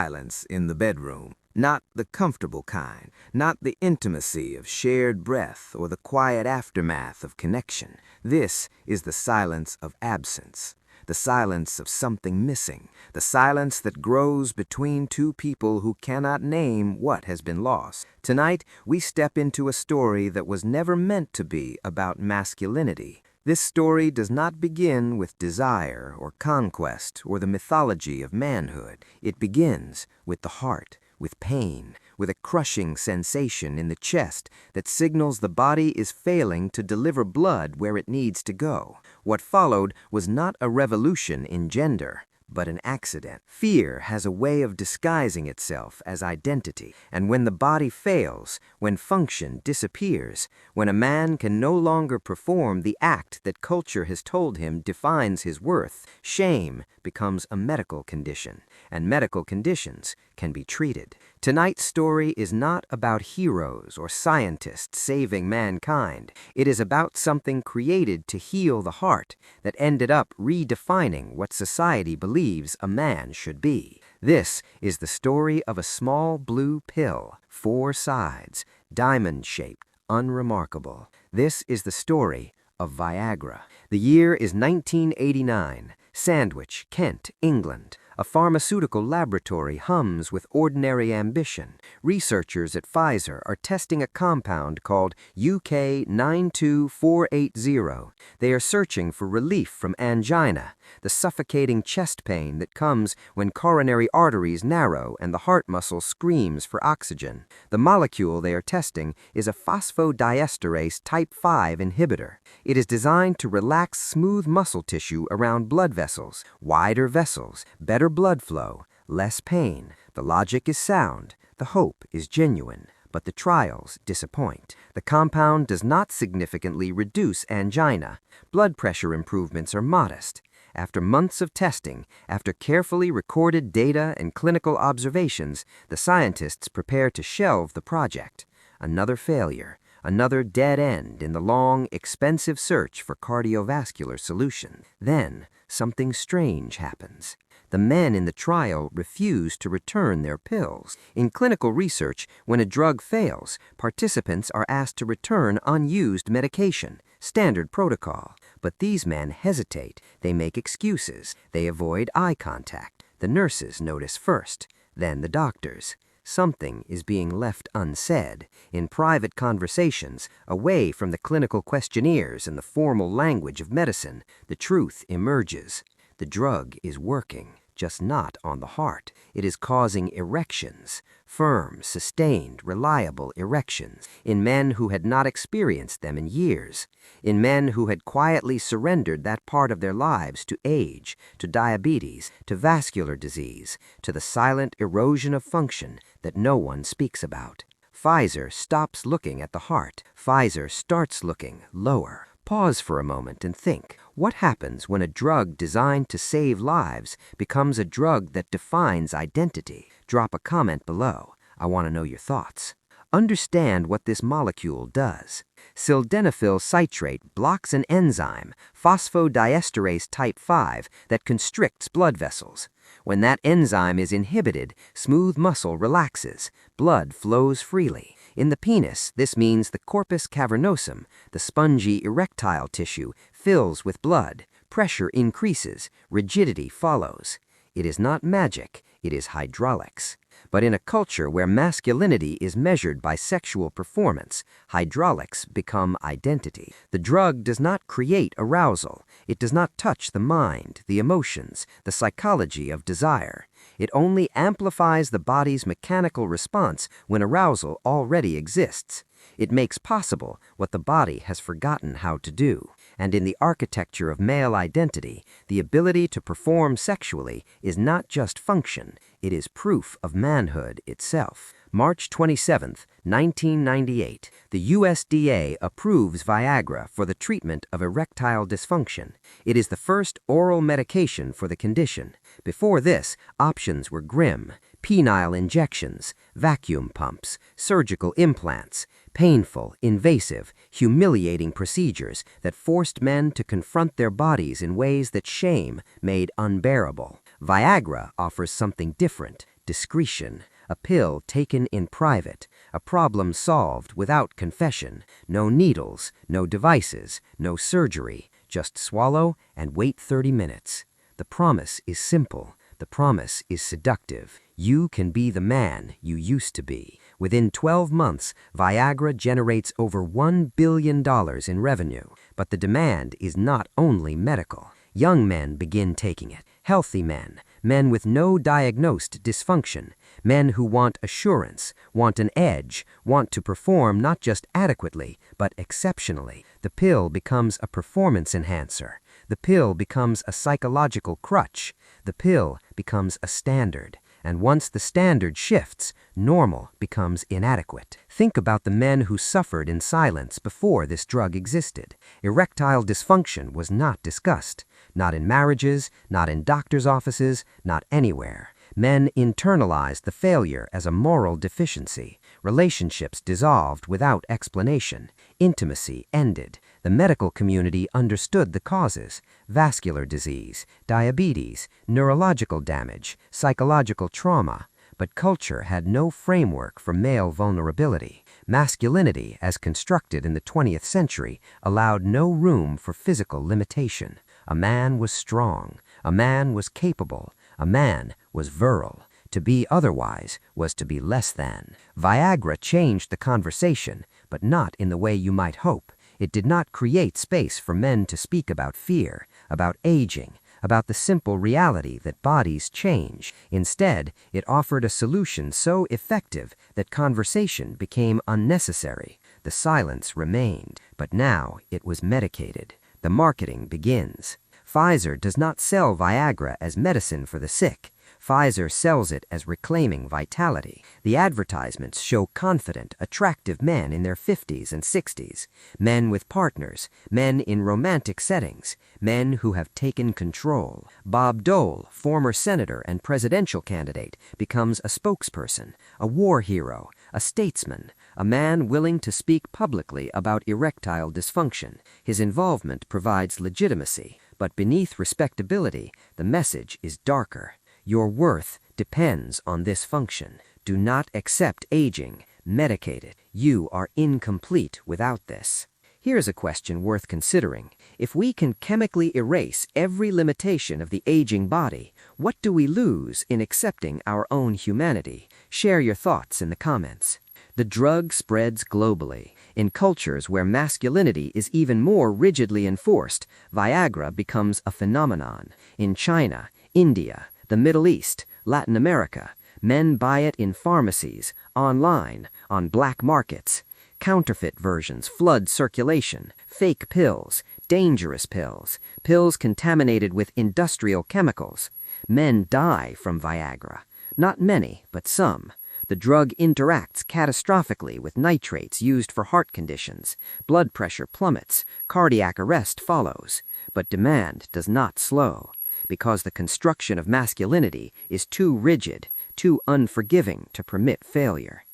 Silence in the bedroom. Not the comfortable kind, not the intimacy of shared breath or the quiet aftermath of connection. This is the silence of absence, the silence of something missing, the silence that grows between two people who cannot name what has been lost. Tonight, we step into a story that was never meant to be about masculinity. This story does not begin with desire or conquest or the mythology of manhood. It begins with the heart, with pain, with a crushing sensation in the chest that signals the body is failing to deliver blood where it needs to go. What followed was not a revolution in gender, but an accident. Fear has a way of disguising itself as identity, and when the body fails, when function disappears, when a man can no longer perform the act that culture has told him defines his worth, shame becomes a medical condition, and medical conditions can be treated. Tonight's story is not about heroes or scientists saving mankind. It is about something created to heal the heart that ended up redefining what society believes a man should be. This is the story of a small blue pill, 4 sides, diamond-shaped, unremarkable. This is the story of Viagra. The year is 1989. Sandwich, Kent, England. A pharmaceutical laboratory hums with ordinary ambition. Researchers at Pfizer are testing a compound called UK 92480. They are searching for relief from angina, the suffocating chest pain that comes when coronary arteries narrow and the heart muscle screams for oxygen. The molecule they are testing is a phosphodiesterase type 5 inhibitor. It is designed to relax smooth muscle tissue around blood vessels, wider vessels, better blood flow, less pain. The logic is sound, the hope is genuine, but the trials disappoint. The compound does not significantly reduce angina. Blood pressure improvements are modest. After months of testing, after carefully recorded data and clinical observations, the scientists prepare to shelve the project. Another failure. Another dead end in the long, expensive search for cardiovascular solution. Then, something strange happens. The men in the trial refuse to return their pills. In clinical research, when a drug fails, participants are asked to return unused medication, standard protocol. But these men hesitate. They make excuses. They avoid eye contact. The nurses notice first, then the doctors. Something is being left unsaid. In private conversations, away from the clinical questionnaires and the formal language of medicine, the truth emerges. The drug is working, just not on the heart. It is causing erections, firm, sustained, reliable erections, in men who had not experienced them in years, in men who had quietly surrendered that part of their lives to age, to diabetes, to vascular disease, to the silent erosion of function that no one speaks about. Pfizer stops looking at the heart. Pfizer starts looking lower. Pause for a moment and think. What happens when a drug designed to save lives becomes a drug that defines identity? Drop a comment below. I want to know your thoughts. Understand what this molecule does. Sildenafil citrate blocks an enzyme, phosphodiesterase type 5, that constricts blood vessels. When that enzyme is inhibited, smooth muscle relaxes, blood flows freely. In the penis, this means the corpus cavernosum, the spongy erectile tissue, fills with blood. Pressure increases, rigidity follows. It is not magic, it is hydraulics. But in a culture where masculinity is measured by sexual performance, hydraulics become identity. The drug does not create arousal. It does not touch the mind, the emotions, the psychology of desire. It only amplifies the body's mechanical response when arousal already exists. It makes possible what the body has forgotten how to do. And in the architecture of male identity, the ability to perform sexually is not just function, it is proof of manhood itself. March 27, 1998, the USDA approves Viagra for the treatment of erectile dysfunction. It is the first oral medication for the condition. Before this, options were grim: penile injections, vacuum pumps, surgical implants, painful, invasive, humiliating procedures that forced men to confront their bodies in ways that shame made unbearable. Viagra offers something different, discretion, a pill taken in private, a problem solved without confession, no needles, no devices, no surgery, just swallow and wait 30 minutes. The promise is simple. The promise is seductive. You can be the man you used to be. Within 12 months, Viagra generates over $1 billion in revenue. But the demand is not only medical. Young men begin taking it. Healthy men, men with no diagnosed dysfunction, men who want assurance, want an edge, want to perform not just adequately, but exceptionally. The pill becomes a performance enhancer. The pill becomes a psychological crutch. The pill becomes a standard. And once the standard shifts, normal becomes inadequate. Think about the men who suffered in silence before this drug existed. Erectile dysfunction was not discussed. Not in marriages, not in doctors' offices, not anywhere. Men internalized the failure as a moral deficiency. Relationships dissolved without explanation. Intimacy ended. The medical community understood the causes: vascular disease, diabetes, neurological damage, psychological trauma. But culture had no framework for male vulnerability. Masculinity, as constructed in the 20th century, allowed no room for physical limitation. A man was strong. A man was capable. A man was virile. To be otherwise was to be less than. Viagra changed the conversation, but not in the way you might hope. It did not create space for men to speak about fear, about aging, about the simple reality that bodies change. Instead, it offered a solution so effective that conversation became unnecessary. The silence remained, but now it was medicated. The marketing begins. Pfizer does not sell Viagra as medicine for the sick. Pfizer sells it as reclaiming vitality. The advertisements show confident, attractive men in their 50s and 60s, men with partners, men in romantic settings, men who have taken control. Bob Dole, former senator and presidential candidate, becomes a spokesperson, a war hero, a statesman, a man willing to speak publicly about erectile dysfunction. His involvement provides legitimacy, but beneath respectability, the message is darker. Your worth depends on this function. Do not accept aging. Medicate it. You are incomplete without this. Here's a question worth considering. If we can chemically erase every limitation of the aging body, what do we lose in accepting our own humanity? Share your thoughts in the comments. The drug spreads globally. In cultures where masculinity is even more rigidly enforced, Viagra becomes a phenomenon. In China, India, the Middle East, Latin America, men buy it in pharmacies, online, on black markets. Counterfeit versions flood circulation. Fake pills, dangerous pills, pills contaminated with industrial chemicals. Men die from Viagra. Not many, but some. The drug interacts catastrophically with nitrates used for heart conditions. Blood pressure plummets. Cardiac arrest follows. But demand does not slow, because the construction of masculinity is too rigid, too unforgiving to permit failure.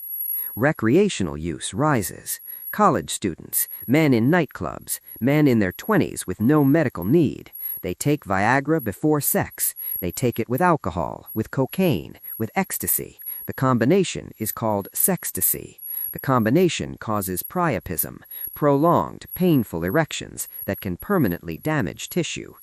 Recreational use rises. College students, men in nightclubs, men in their 20s with no medical need. They take Viagra before sex. They take it with alcohol, with cocaine, with ecstasy. The combination is called sextasy. The combination causes priapism, prolonged, painful erections that can permanently damage tissue.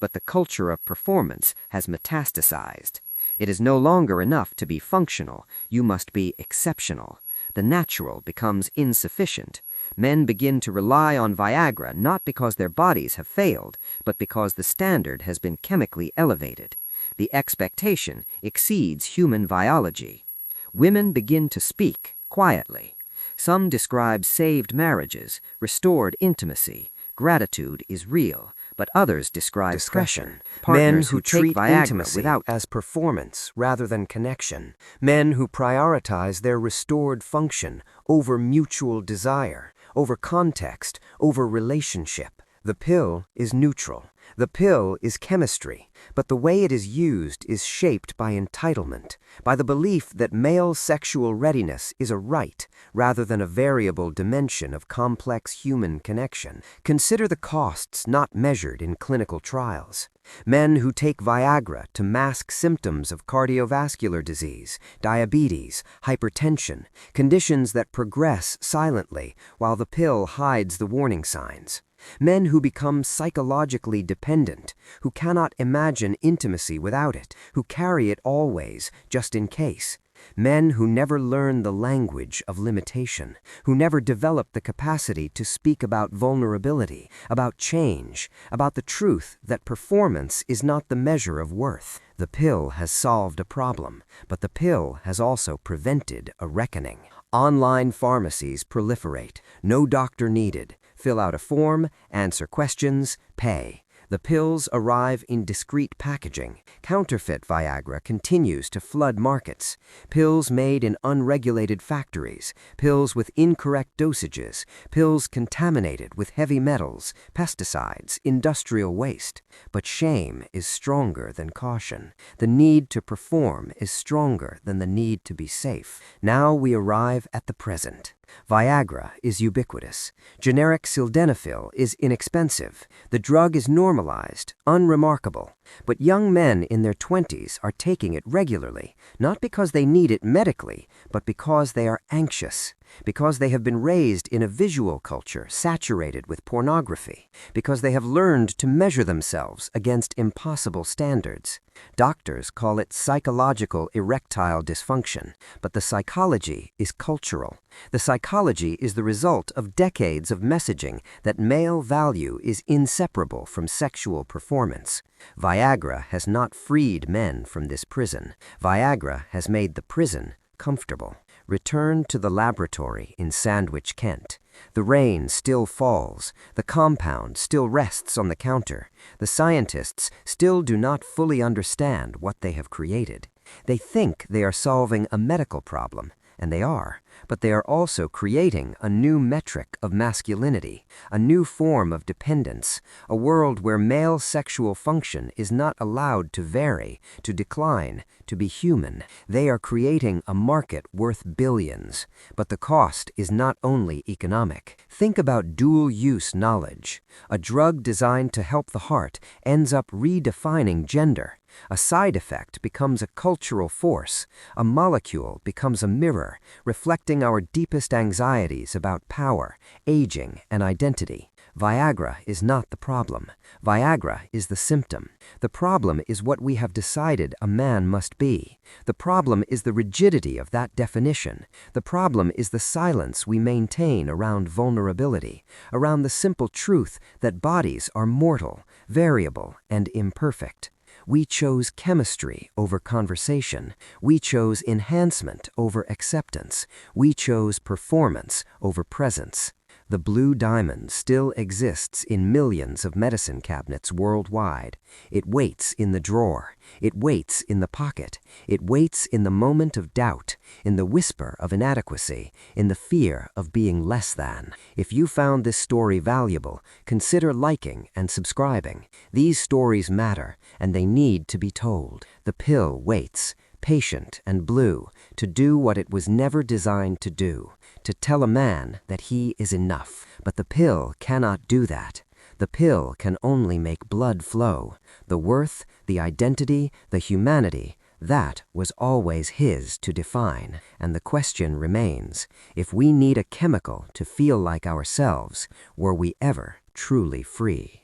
But the culture of performance has metastasized. It is no longer enough to be functional. You must be exceptional. The natural becomes insufficient. Men begin to rely on Viagra not because their bodies have failed, but because the standard has been chemically elevated. The expectation exceeds human biology. Women begin to speak quietly. Some describe saved marriages, restored intimacy. Gratitude is real. But others describe depression. Men who treat Viagra without as performance rather than connection. Men who prioritize their restored function over mutual desire, over context, over relationship. The pill is neutral. The pill is chemistry, but the way it is used is shaped by entitlement, by the belief that male sexual readiness is a right rather than a variable dimension of complex human connection. Consider the costs not measured in clinical trials. Men who take Viagra to mask symptoms of cardiovascular disease, diabetes, hypertension, conditions that progress silently while the pill hides the warning signs. Men who become psychologically dependent, who cannot imagine intimacy without it, who carry it always, just in case. Men who never learn the language of limitation, who never develop the capacity to speak about vulnerability, about change, about the truth that performance is not the measure of worth. The pill has solved a problem, but the pill has also prevented a reckoning. Online pharmacies proliferate. No doctor needed. Fill out a form, answer questions, pay. The pills arrive in discreet packaging. Counterfeit Viagra continues to flood markets. Pills made in unregulated factories, pills with incorrect dosages, pills contaminated with heavy metals, pesticides, industrial waste. But shame is stronger than caution. The need to perform is stronger than the need to be safe. Now we arrive at the present. Viagra is ubiquitous. Generic sildenafil is inexpensive. The drug is normalized, unremarkable. But young men in their 20s are taking it regularly, not because they need it medically, but because they are anxious, because they have been raised in a visual culture saturated with pornography, because they have learned to measure themselves against impossible standards. Doctors call it psychological erectile dysfunction, but the psychology is cultural. The psychology is the result of decades of messaging that male value is inseparable from sexual performance. Viagra has not freed men from this prison. Viagra has made the prison comfortable. Return to the laboratory in Sandwich, Kent. The rain still falls. The compound still rests on the counter. The scientists still do not fully understand what they have created. They think they are solving a medical problem, and they are, but they are also creating a new metric of masculinity, a new form of dependence, a world where male sexual function is not allowed to vary, to decline, to be human. They are creating a market worth billions, but the cost is not only economic. Think about dual-use knowledge. A drug designed to help the heart ends up redefining gender. A side effect becomes a cultural force. A molecule becomes a mirror, reflecting our deepest anxieties about power, aging, and identity. Viagra is not the problem. Viagra is the symptom. The problem is what we have decided a man must be. The problem is the rigidity of that definition. The problem is the silence we maintain around vulnerability, around the simple truth that bodies are mortal, variable, and imperfect. We chose chemistry over conversation. We chose enhancement over acceptance. We chose performance over presence. The blue diamond still exists in millions of medicine cabinets worldwide. It waits in the drawer. It waits in the pocket. It waits in the moment of doubt, in the whisper of inadequacy, in the fear of being less than. If you found this story valuable, consider liking and subscribing. These stories matter, and they need to be told. The pill waits, patient and blue, to do what it was never designed to do, to tell a man that he is enough. But the pill cannot do that. The pill can only make blood flow. The worth, the identity, the humanity, that was always his to define. And the question remains, if we need a chemical to feel like ourselves, were we ever truly free?